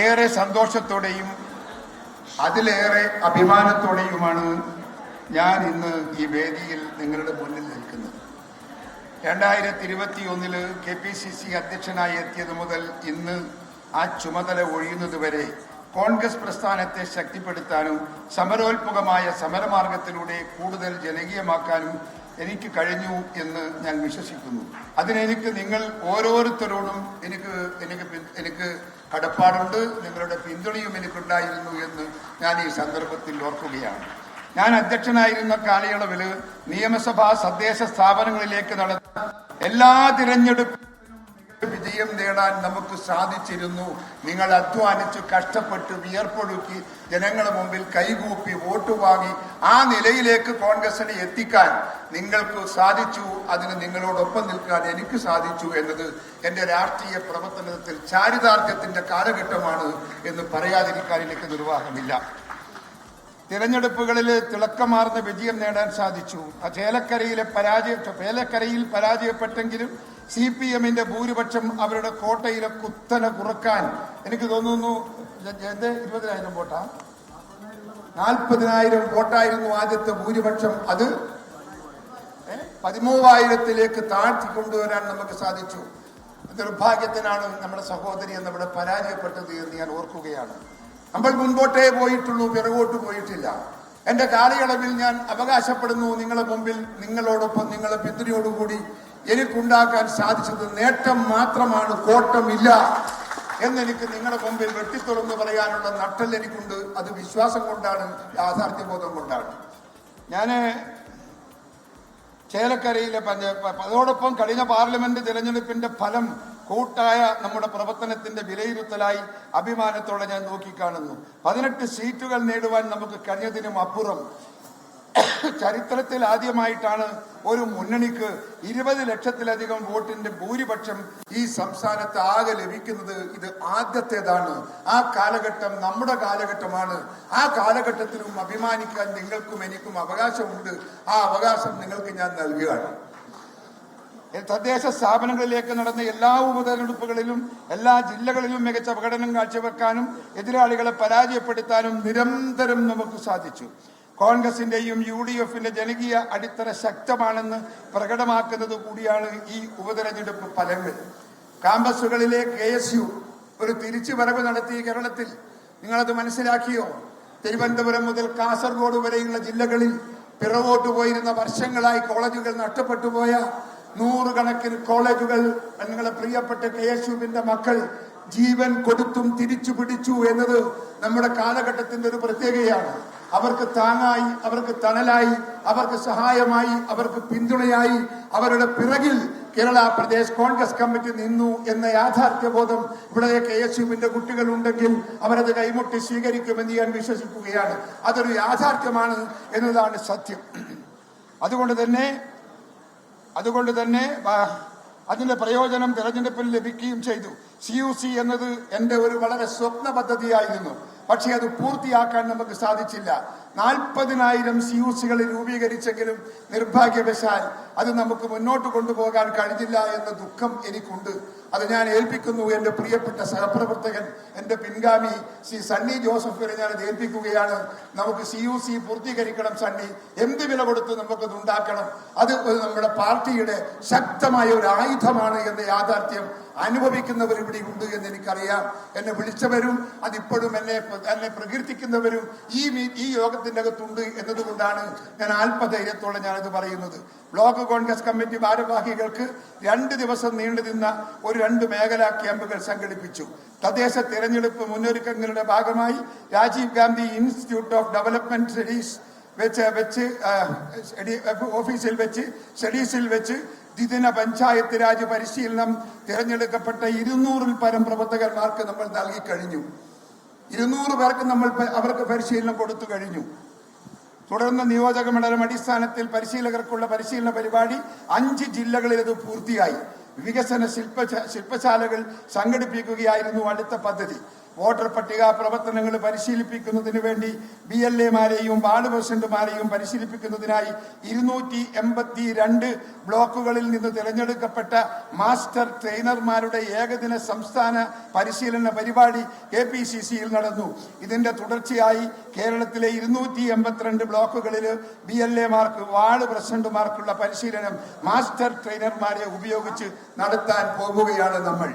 ഏറെ സന്തോഷത്തോടെയും അതിലേറെ അഭിമാനത്തോടെയുമാണ് ഞാൻ ഇന്ന് ഈ വേദിയിൽ നിങ്ങളുടെ മുന്നിൽ നിൽക്കുന്നത്. 2021 KPCC അധ്യക്ഷനായി എത്തിയത് മുതൽ ഇന്ന് ആ ചുമതല ഒഴിയുന്നതുവരെ കോൺഗ്രസ് പ്രസ്ഥാനത്തെ ശക്തിപ്പെടുത്താനും സമരോത്മുഖമായ സമരമാർഗത്തിലൂടെ കൂടുതൽ ജനകീയമാക്കാനും എനിക്ക് കഴിഞ്ഞു എന്ന് ഞാൻ വിശ്വസിക്കുന്നു. അതിനെനിക്ക് നിങ്ങൾ ഓരോരുത്തരോടും എനിക്ക് കടപ്പാടുണ്ട്. നിങ്ങളുടെ പിന്തുണയും എനിക്കുണ്ടായിരുന്നു എന്ന് ഞാൻ ഈ സന്ദർഭത്തിൽ ഓർക്കുകയാണ്. ഞാൻ അധ്യക്ഷനായിരുന്ന കാലയളവിൽ നിയമസഭാ തദ്ദേശ സ്ഥാപനങ്ങളിലേക്ക് നടന്ന എല്ലാ തിരഞ്ഞെടുപ്പിലും വിജയം നേടാൻ നമുക്ക് സാധിച്ചിരുന്നു. നിങ്ങൾ അധ്വാനിച്ച് കഷ്ടപ്പെട്ട് വിയർപ്പൊഴുക്കി ജനങ്ങളുടെ മുമ്പിൽ കൈകൂപ്പി വോട്ട് വാങ്ങി ആ നിലയിലേക്ക് കോൺഗ്രസിനെ എത്തിക്കാൻ നിങ്ങൾക്ക് സാധിച്ചു. അതിന് നിങ്ങളോടൊപ്പം നിൽക്കാൻ എനിക്ക് സാധിച്ചു എന്നത് എന്റെ രാഷ്ട്രീയ പ്രവർത്തനത്തിൽ ചാരിതാർത്ഥ്യത്തിന്റെ കാലഘട്ടമാണ് എന്ന് പറയാതിരിക്കാൻ എനിക്ക് നിർവാഹമില്ല. തിരഞ്ഞെടുപ്പുകളിൽ തിളക്കമാർന്ന വിജയം നേടാൻ സാധിച്ചു. ചേലക്കരയിൽ പരാജയപ്പെട്ടെങ്കിലും CPM-ന്റെ ഭൂരിപക്ഷം അവരുടെ കോട്ടയിലെ കുത്തനെ കുറക്കാൻ എനിക്ക് തോന്നുന്നു 20,000 വോട്ടാ 40,000 വോട്ടായിരുന്നു ആദ്യത്തെ ഭൂരിപക്ഷം. അത് 13,000-ലേക്ക് താഴ്ത്തിക്കൊണ്ടുവരാൻ നമുക്ക് സാധിച്ചു. നിർഭാഗ്യത്തിനാണ് നമ്മുടെ സഹോദരി എന്നിവിടെ പരാജയപ്പെട്ടത് എന്ന് ഞാൻ ഓർക്കുകയാണ്. നമ്മൾ മുൻപോട്ടേ പോയിട്ടുള്ളൂ, പിറകോട്ട് പോയിട്ടില്ല. എന്റെ കാലയളവിൽ ഞാൻ അവകാശപ്പെടുന്നു നിങ്ങളുടെ മുമ്പിൽ നിങ്ങളോടൊപ്പം നിങ്ങളെ പിന്തുണയോടുകൂടി എനിക്കുണ്ടാക്കാൻ സാധിച്ചത് നേട്ടം മാത്രമാണ്, കോട്ടമില്ല എന്നെനിക്ക് നിങ്ങളുടെ മുമ്പിൽ വെട്ടിത്തുറന്ന് പറയാനുള്ള നട്ടൽ എനിക്കുണ്ട്. അത് വിശ്വാസം കൊണ്ടാണ്, യാഥാർത്ഥ്യബോധം കൊണ്ടാണ്. ഞാന് ചേലക്കരയിലെ അതോടൊപ്പം കഴിഞ്ഞ പാർലമെന്റ് തിരഞ്ഞെടുപ്പിന്റെ ഫലം കൂട്ടായ നമ്മുടെ പ്രവർത്തനത്തിന്റെ വിലയിരുത്തലായി അഭിമാനത്തോടെ ഞാൻ നോക്കിക്കാണുന്നു. 18 സീറ്റുകൾ നേടുവാൻ നമുക്ക് കഴിഞ്ഞതിനും അപ്പുറം ചരിത്രത്തിൽ ആദ്യമായിട്ടാണ് ഒരു മുന്നണിക്ക് 20 ലക്ഷത്തിലധികം വോട്ടിന്റെ ഭൂരിപക്ഷം ഈ സംസ്ഥാനത്ത് ആകെ ലഭിക്കുന്നത്. ഇത് ആദ്യത്തേതാണ്. ആ കാലഘട്ടം നമ്മുടെ കാലഘട്ടമാണ്. ആ കാലഘട്ടത്തിലും അഭിമാനിക്കാൻ നിങ്ങൾക്കും എനിക്കും അവകാശമുണ്ട്. ആ അവകാശം നിങ്ങൾക്ക് ഞാൻ നൽകുകയാണ്. തദ്ദേശ സ്ഥാപനങ്ങളിലേക്ക് നടന്ന എല്ലാ ഉപതെരഞ്ഞെടുപ്പുകളിലും എല്ലാ ജില്ലകളിലും മികച്ച പ്രകടനം കാഴ്ചവെക്കാനും എതിരാളികളെ പരാജയപ്പെടുത്താനും നിരന്തരം നമുക്ക് സാധിച്ചു. കോൺഗ്രസിന്റെയും UDF-ന്റെ ജനകീയ അടിത്തറ ശക്തമാണെന്ന് പ്രകടമാക്കുന്നത് കൂടിയാണ് ഈ ഉപതെരഞ്ഞെടുപ്പ് ഫലങ്ങൾ. ക്യാമ്പസുകളിലെ KSU ഒരു തിരിച്ചുവരവ് നടത്തി കേരളത്തിൽ. നിങ്ങളത് മനസ്സിലാക്കിയോ? തിരുവനന്തപുരം മുതൽ കാസർഗോഡ് വരെയുള്ള ജില്ലകളിൽ പിറകോട്ട് പോയിരുന്ന വർഷങ്ങളായി കോളേജുകൾ നഷ്ടപ്പെട്ടു പോയ 100 കണക്കിന് കോളേജുകൾ നിങ്ങളെ പ്രിയപ്പെട്ട KSU-വിന്റെ മക്കൾ ജീവൻ കൊടുത്തും തിരിച്ചു പിടിച്ചു എന്നത് നമ്മുടെ കാലഘട്ടത്തിന്റെ ഒരു പ്രത്യേകതയാണ്. അവർക്ക് താങ്ങായി, അവർക്ക് തണലായി, അവർക്ക് സഹായമായി, അവർക്ക് പിന്തുണയായി അവരുടെ പിറകിൽ കേരള പ്രദേശ് കോൺഗ്രസ് കമ്മിറ്റി നിന്നു എന്ന യാഥാർത്ഥ്യബോധം ഇവിടെ KSU-വിന്റെ കുട്ടികൾ ഉണ്ടെങ്കിൽ അവരത് കൈമുട്ടി സ്വീകരിക്കുമെന്ന് ഞാൻ വിശ്വസിക്കുകയാണ്. അതൊരു യാഥാർത്ഥ്യമാണ് എന്നതാണ് സത്യം. അതുകൊണ്ട് തന്നെ അതിന്റെ പ്രയോജനം തെരഞ്ഞെടുപ്പിൽ ലഭിക്കുകയും ചെയ്തു. CUC എന്നത് എന്റെ ഒരു വളരെ സ്വപ്ന പദ്ധതിയായിരുന്നു. പക്ഷെ അത് പൂർത്തിയാക്കാൻ നമുക്ക് സാധിച്ചില്ല. 40,000 CUC-കൾ രൂപീകരിച്ചെങ്കിലും നിർഭാഗ്യവശാൽ അത് നമുക്ക് മുന്നോട്ട് കൊണ്ടുപോകാൻ കഴിഞ്ഞില്ല എന്ന ദുഃഖം എനിക്കുണ്ട്. അത് ഞാൻ ഏൽപ്പിക്കുന്നു എന്റെ പ്രിയപ്പെട്ട സഹപ്രവർത്തകൻ, എന്റെ പിൻഗാമി ശ്രീ സണ്ണി ജോസഫിനെ ഞാൻ ഏൽപ്പിക്കുകയാണ്. നമുക്ക് CUC പൂർത്തീകരിക്കണം സണ്ണി. എന്ത് വില കൊടുത്ത് നമുക്കത് ഉണ്ടാക്കണം. അത് നമ്മുടെ പാർട്ടിയുടെ ശക്തമായ ഒരു ആയുധമാണ് എന്ന യാഥാർത്ഥ്യം അനുഭവിക്കുന്നവർ ഇവിടെ ഉണ്ട് എന്ന് എനിക്കറിയാം. എന്നെ വിളിച്ചവരും അതിപ്പോഴും എന്നെ പ്രകീർത്തിക്കുന്നവരും ഈ യോഗത്തിന്റെ അകത്തുണ്ട് എന്നതുകൊണ്ടാണ് ഞാൻ ആത്മധൈര്യത്തോടെ ഞാനത് പറയുന്നത്. ബ്ലോക്ക് കോൺഗ്രസ് കമ്മിറ്റി ഭാരവാഹികൾക്ക് 2 ദിവസം നീണ്ടുനിന്ന ഒരു 2 മേഖലാ ക്യാമ്പുകൾ സംഘടിപ്പിച്ചു. തദ്ദേശ തിരഞ്ഞെടുപ്പ് മുന്നൊരുക്കങ്ങളുടെ ഭാഗമായി Rajiv Gandhi Institute of Development Studies ഓഫീസിൽ വെച്ച് ദ്വിദിന പഞ്ചായത്ത് രാജ് പരിശീലനം തിരഞ്ഞെടുക്കപ്പെട്ട 200-ൽ പരം പ്രവർത്തകന്മാർക്ക് നമ്മൾ നൽകി കഴിഞ്ഞു. 200 പേർക്ക് അവർക്ക് പരിശീലനം കൊടുത്തു കഴിഞ്ഞു. തുടർന്ന് നിയോജക മണ്ഡലം അടിസ്ഥാനത്തിൽ പരിശീലകർക്കുള്ള പരിശീലന പരിപാടി 5 ജില്ലകളിൽ അത് പൂർത്തിയായി. വികസന ശില്പശാലകൾ സംഘടിപ്പിക്കുകയായിരുന്നു അടുത്ത പദ്ധതി. വോട്ടർ പട്ടിക പ്രവർത്തനങ്ങൾ പരിശീലിപ്പിക്കുന്നതിന് വേണ്ടി BLA-മാരെയും വാർഡ് പ്രസിഡന്റുമാരെയും പരിശീലിപ്പിക്കുന്നതിനായി 282 ബ്ലോക്കുകളിൽ നിന്ന് തിരഞ്ഞെടുക്കപ്പെട്ട മാസ്റ്റർ ട്രെയിനർമാരുടെ ഏകദിന സംസ്ഥാന പരിശീലന പരിപാടി KPCC-യിൽ നടന്നു. ഇതിന്റെ തുടർച്ചയായി കേരളത്തിലെ 282 ബ്ലോക്കുകളിൽ BLA-മാർക്ക് വാർഡ് പ്രസിഡന്റുമാർക്കുള്ള പരിശീലനം മാസ്റ്റർ ട്രെയിനർമാരെ ഉപയോഗിച്ച് നടത്താൻ പോകുകയാണ് നമ്മൾ.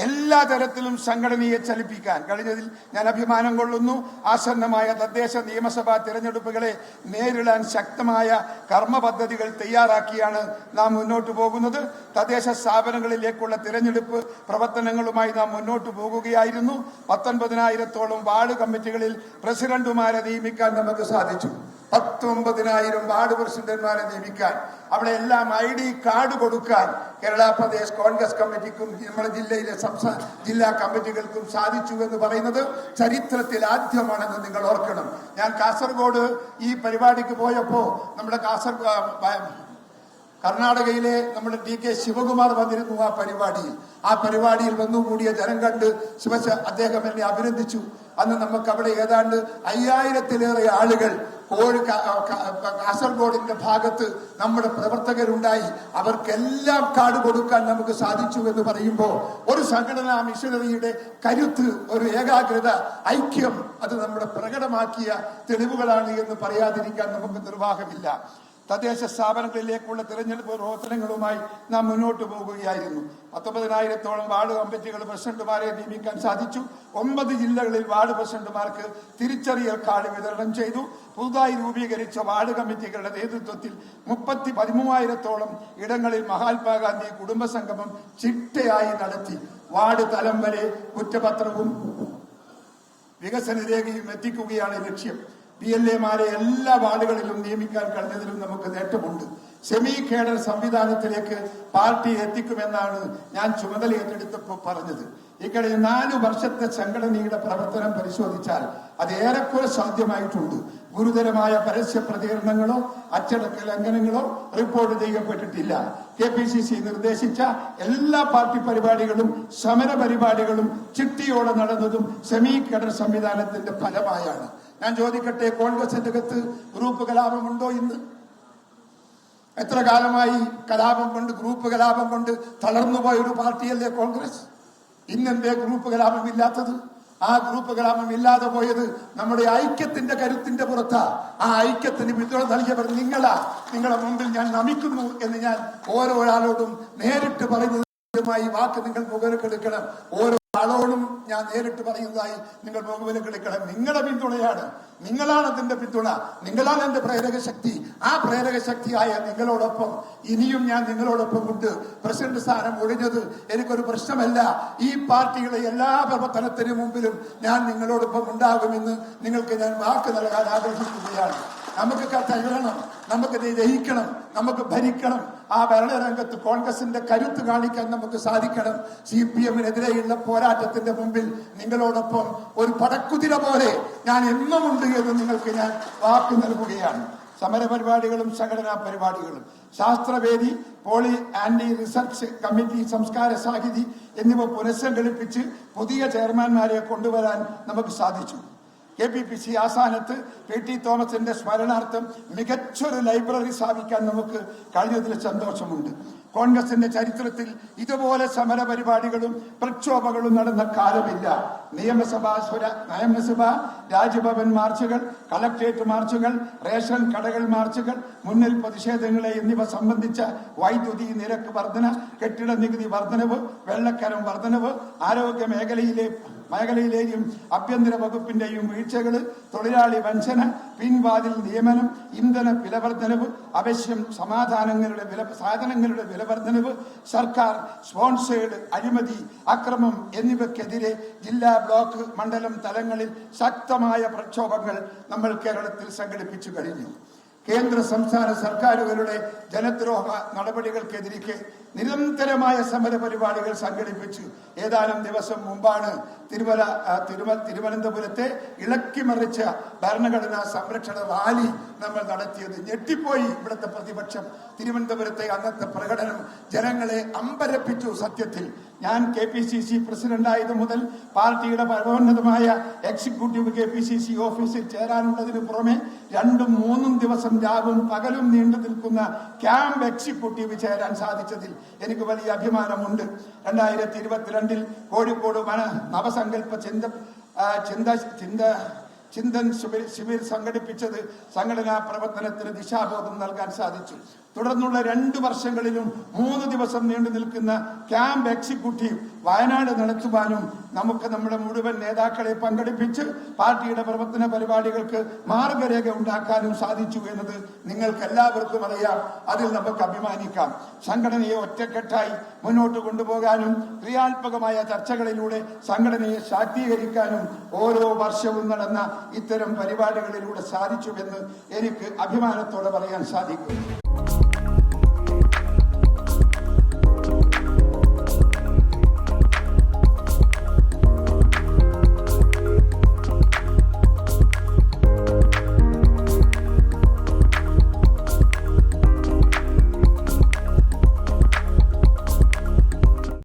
എല്ലാ തരത്തിലും സംഘടനയെ ചലിപ്പിക്കാൻ കഴിഞ്ഞതിൽ ഞാൻ അഭിമാനം കൊള്ളുന്നു. ആസന്നമായ തദ്ദേശ നിയമസഭാ തിരഞ്ഞെടുപ്പുകളെ നേരിടാൻ ശക്തമായ കർമ്മ പദ്ധതികൾ തയ്യാറാക്കിയാണ് നാം മുന്നോട്ട് പോകുന്നത്. തദ്ദേശ സ്ഥാപനങ്ങളിലേക്കുള്ള തിരഞ്ഞെടുപ്പ് പ്രവർത്തനങ്ങളുമായി നാം മുന്നോട്ട് പോകുകയായിരുന്നു. 19,000-ഓളം വാർഡ് കമ്മിറ്റികളിൽ പ്രസിഡന്റുമാരെ നിയമിക്കാൻ നമുക്ക് സാധിച്ചു. 19,000 വാർഡ് പ്രസിഡന്റുമാരെ നിയമിക്കാൻ, അവിടെ എല്ലാം ID കാർഡ് കൊടുക്കാൻ കേരള പ്രദേശ് കോൺഗ്രസ് കമ്മിറ്റിക്കും നമ്മുടെ ജില്ലയിലെ ജില്ലാ കമ്മിറ്റികൾക്കും സാധിച്ചു എന്ന് പറയുന്നത് ചരിത്രത്തിൽ ആദ്യമാണെന്ന് നിങ്ങൾ ഓർക്കണം. ഞാൻ കാസർഗോഡ് ഈ പരിപാടിക്ക് പോയപ്പോ നമ്മുടെ കർണാടകയിലെ നമ്മുടെ DK ശിവകുമാർ വന്നിരുന്നു ആ പരിപാടിയിൽ വന്നുകൂടിയ ജനം കണ്ട് അദ്ദേഹം എന്നെ അഭിനന്ദിച്ചു. അന്ന് നമുക്ക് അവിടെ ഏതാണ്ട് 5000-ലേറെ ആളുകൾ കാസർഗോഡിന്റെ ഭാഗത്ത് നമ്മുടെ പ്രവർത്തകരുണ്ടായി. അവർക്കെല്ലാം കാർഡ് കൊടുക്കാൻ നമുക്ക് സാധിച്ചു എന്ന് പറയുമ്പോൾ ഒരു സംഘടനാ മിഷനറിയുടെ കരുത്ത്, ഒരു ഏകാഗ്രത, ഐക്യം അത് നമ്മുടെ പ്രകടമാക്കിയ തെളിവുകളാണ് എന്ന് പറയാതിരിക്കാൻ നമുക്ക് നിർവാഹമില്ല. തദ്ദേശ സ്ഥാപനങ്ങളിലേക്കുള്ള തിരഞ്ഞെടുപ്പ് പ്രവർത്തനങ്ങളുമായി നാം മുന്നോട്ട് പോകുകയായിരുന്നു. 19,000-ഓളം വാർഡ് കമ്മിറ്റികൾ പ്രസിഡന്റുമാരെ നിയമിക്കാൻ സാധിച്ചു. 9 ജില്ലകളിൽ വാർഡ് പ്രസിഡന്റുമാർക്ക് തിരിച്ചറിയൽ കാർഡ് വിതരണം ചെയ്തു. പുതുതായി രൂപീകരിച്ച വാർഡ് കമ്മിറ്റികളുടെ നേതൃത്വത്തിൽ 13,000-ഓളം ഇടങ്ങളിൽ മഹാത്മാഗാന്ധി കുടുംബസംഗമം ചിട്ടയായി നടത്തി. വാർഡ് തലം വരെ കുറ്റപത്രവും വികസന രേഖയും എത്തിക്കുകയാണ് ലക്ഷ്യം. BLA-മാരെ എല്ലാ വാർഡുകളിലും നിയമിക്കാൻ കഴിഞ്ഞതിലും നമുക്ക് നേട്ടമുണ്ട്. സെമി കേഡർ സംവിധാനത്തിലേക്ക് പാർട്ടി എത്തിക്കുമെന്നാണ് ഞാൻ ചുമതല ഏറ്റെടുത്തപ്പോൾ പറഞ്ഞത്. ഇക്കഴിഞ്ഞ 4 വർഷത്തെ സംഘടനയുടെ പ്രവർത്തനം പരിശോധിച്ചാൽ അത് ഏറെക്കുറെ സാധ്യമായിട്ടുണ്ട്. ഗുരുതരമായ പരസ്യ പ്രതികരണങ്ങളോ അച്ചടക്ക ലംഘനങ്ങളോ റിപ്പോർട്ട് ചെയ്യപ്പെട്ടിട്ടില്ല. KPCC നിർദ്ദേശിച്ച എല്ലാ പാർട്ടി പരിപാടികളും സമര പരിപാടികളും ചിട്ടയോടെ നടന്നതും സെമി കേഡർ സംവിധാനത്തിന്റെ ഫലമായാണ്. ഞാൻ ചോദിക്കട്ടെ, കോൺഗ്രസിന്റെ അകത്ത് ഗ്രൂപ്പ് കലാപമുണ്ടോ? ഇന്ന് എത്ര കാലമായി ഗ്രൂപ്പ് കലാപം കൊണ്ട് തളർന്നുപോയ ഒരു പാർട്ടിയല്ലേ കോൺഗ്രസ്? ഇന്നെന്തേ ഗ്രൂപ്പ് കലാപമില്ലാത്തത്? ആ ഗ്രൂപ്പ് കലാപം ഇല്ലാതെ പോയത് നമ്മുടെ ഐക്യത്തിന്റെ കരുത്തിന്റെ പുറത്താ. ആ ഐക്യത്തിന് പിന്തുണ നൽകിയവർ നിങ്ങളെ മുമ്പിൽ ഞാൻ നമിക്കുന്നു എന്ന് ഞാൻ ഓരോരാളോടും നേരിട്ട് പറയുന്നതുമായി വാക്ക് നിങ്ങൾ മുഖവിലക്കെടുക്കണം. ഓരോ ആളോടും ഞാൻ നേരിട്ട് പറയുന്നതായി നിങ്ങൾ മുഖവിലക്കെടുക്കണം. നിങ്ങളുടെ പിന്തുണയാണ്, നിങ്ങളാണ് അതിന്റെ പിന്തുണ, നിങ്ങളാണ് എന്റെ പ്രേരക ശക്തി. ആ പ്രേരക ശക്തിയായ നിങ്ങളോടൊപ്പം ഇനിയും ഞാൻ നിങ്ങളോടൊപ്പം ഉണ്ട്. പ്രസിഡന്റ് സ്ഥാനം ഒഴിഞ്ഞത് എനിക്കൊരു പ്രശ്നമല്ല. ഈ പാർട്ടിയുടെ എല്ലാ പ്രവർത്തനത്തിന് മുമ്പിലും ഞാൻ നിങ്ങളോടൊപ്പം ഉണ്ടാകുമെന്ന് നിങ്ങൾക്ക് ഞാൻ വാക്ക് നൽകാൻ ആഗ്രഹിക്കുകയാണ്. നമുക്ക് തകരണം, നമുക്ക് ജയിക്കണം, നമുക്ക് ഭരിക്കണം. ആ ഭരണരംഗത്ത് കോൺഗ്രസിന്റെ കരുത്ത് കാണിക്കാൻ നമുക്ക് സാധിക്കണം. CPM-നെതിരെയുള്ള പോരാട്ടത്തിന്റെ മുമ്പിൽ നിങ്ങളോടൊപ്പം ഒരു പടക്കുതിര പോലെ ഞാൻ എന്നുമുണ്ട് എന്ന് നിങ്ങൾക്ക് ഞാൻ വാക്ക് നൽകുകയാണ്. സമരപരിപാടികളും സംഘടനാ പരിപാടികളും, ശാസ്ത്രവേദി, പോളി ആന്റി റിസർച്ച് കമ്മിറ്റി, സംസ്കാര സാഹിതി എന്നിവ പുനഃസംഘടിപ്പിച്ച് പുതിയ ചെയർമാൻമാരെ കൊണ്ടുവരാൻ നമുക്ക് സാധിച്ചു. KPPC ആസ്ഥാനത്ത് PT തോമസിന്റെ സ്മരണാർത്ഥം മികച്ചൊരു ലൈബ്രറി സ്ഥാപിക്കാൻ നമുക്ക് കഴിഞ്ഞതിൽ സന്തോഷമുണ്ട്. കോൺഗ്രസിന്റെ ചരിത്രത്തിൽ ഇതുപോലെ സമര പരിപാടികളും പ്രക്ഷോഭങ്ങളും നടന്ന കാലമില്ല. നിയമസഭ, രാജ്ഭവൻ മാർച്ചുകൾ, കളക്ട്രേറ്റ് മാർച്ചുകൾ, റേഷൻ കടകൾ മാർച്ചുകൾ, മുന്നിൽ പ്രതിഷേധങ്ങളെ എന്നിവ സംബന്ധിച്ച വൈദ്യുതി നിരക്ക് വർധന, കെട്ടിട നികുതി വർധനവ്, വെള്ളക്കരം വർധനവ്, ആരോഗ്യ മേഖലയിലെയും ആഭ്യന്തര വകുപ്പിന്റെയും വീഴ്ചകൾ, തൊഴിലാളി വഞ്ചന, പിൻവാതിൽ നിയമനം, ഇന്ധന വിലവർദ്ധനവ്, അവശ്യം സാധനങ്ങളുടെ വിലവർദ്ധനവ്, സർക്കാർ സ്പോൺസേഡ് അഴിമതി, അക്രമം എന്നിവയ്ക്കെതിരെ ജില്ലാ, ബ്ലോക്ക്, മണ്ഡലം തലങ്ങളിൽ ശക്തമായ പ്രക്ഷോഭങ്ങൾ നമ്മൾ കേരളത്തിൽ സംഘടിപ്പിച്ചു കഴിഞ്ഞു. കേന്ദ്ര സംസ്ഥാന സർക്കാരുകളുടെ ജനദ്രോഹ നടപടികൾക്കെതിരെ നിരന്തരമായ സമര പരിപാടികൾ സംഘടിപ്പിച്ചു. ഏതാനും ദിവസം മുമ്പാണ് തിരുവനന്തപുരത്തെ ഇളക്കിമറിച്ച ഭരണഘടനാ സംരക്ഷണ റാലി നമ്മൾ നടത്തിയത്. ഞെട്ടിപ്പോയി ഇവിടുത്തെ പ്രതിപക്ഷം. തിരുവനന്തപുരത്തെ അന്നത്തെ പ്രകടനം ജനങ്ങളെ അമ്പരപ്പിച്ചു. സത്യത്തിൽ ഞാൻ KPCC പ്രസിഡന്റായത് മുതൽ പാർട്ടിയുടെ പരമോന്നതമായ എക്സിക്യൂട്ടീവ് KPCC ഓഫീസിൽ ചേരാനുള്ളതിന് പുറമെ 2-3 ദിവസം രാവും പകലും നീണ്ടു നിൽക്കുന്ന ക്യാമ്പ് എക്സിക്യൂട്ടീവ് ചേരാൻ സാധിച്ചതിൽ എനിക്ക് വലിയ അഭിമാനമുണ്ട്. 2022 കോഴിക്കോട് നവസങ്കല്പ ചിന്തൻ ശിബിർ സംഘടിപ്പിച്ചത് സംഘടനാ പ്രവർത്തനത്തിന് ദിശാബോധം നൽകാൻ സാധിച്ചു. തുടർന്നുള്ള 2 വർഷങ്ങളിലും 3 ദിവസം നീണ്ടു നിൽക്കുന്ന ക്യാമ്പ് എക്സിക്യൂട്ടീവ് വയനാട് നടത്തുവാനും നമുക്ക് നമ്മുടെ മുഴുവൻ നേതാക്കളെ പങ്കെടുപ്പിച്ച് പാർട്ടിയുടെ പ്രവർത്തന പരിപാടികൾക്ക് മാർഗരേഖ ഉണ്ടാക്കാനും സാധിച്ചു എന്നത് നിങ്ങൾക്ക് എല്ലാവർക്കും അറിയാം. അതിൽ നമുക്ക് അഭിമാനിക്കാം. സംഘടനയെ ഒറ്റക്കെട്ടായി മുന്നോട്ട് കൊണ്ടുപോകാനും ക്രിയാത്മകമായ ചർച്ചകളിലൂടെ സംഘടനയെ ശാക്തീകരിക്കാനും ഓരോ വർഷവും നടന്ന ഇത്തരം പരിപാടികളിലൂടെ സാധിച്ചുവെന്ന് എനിക്ക് അഭിമാനത്തോടെ പറയാൻ സാധിക്കും.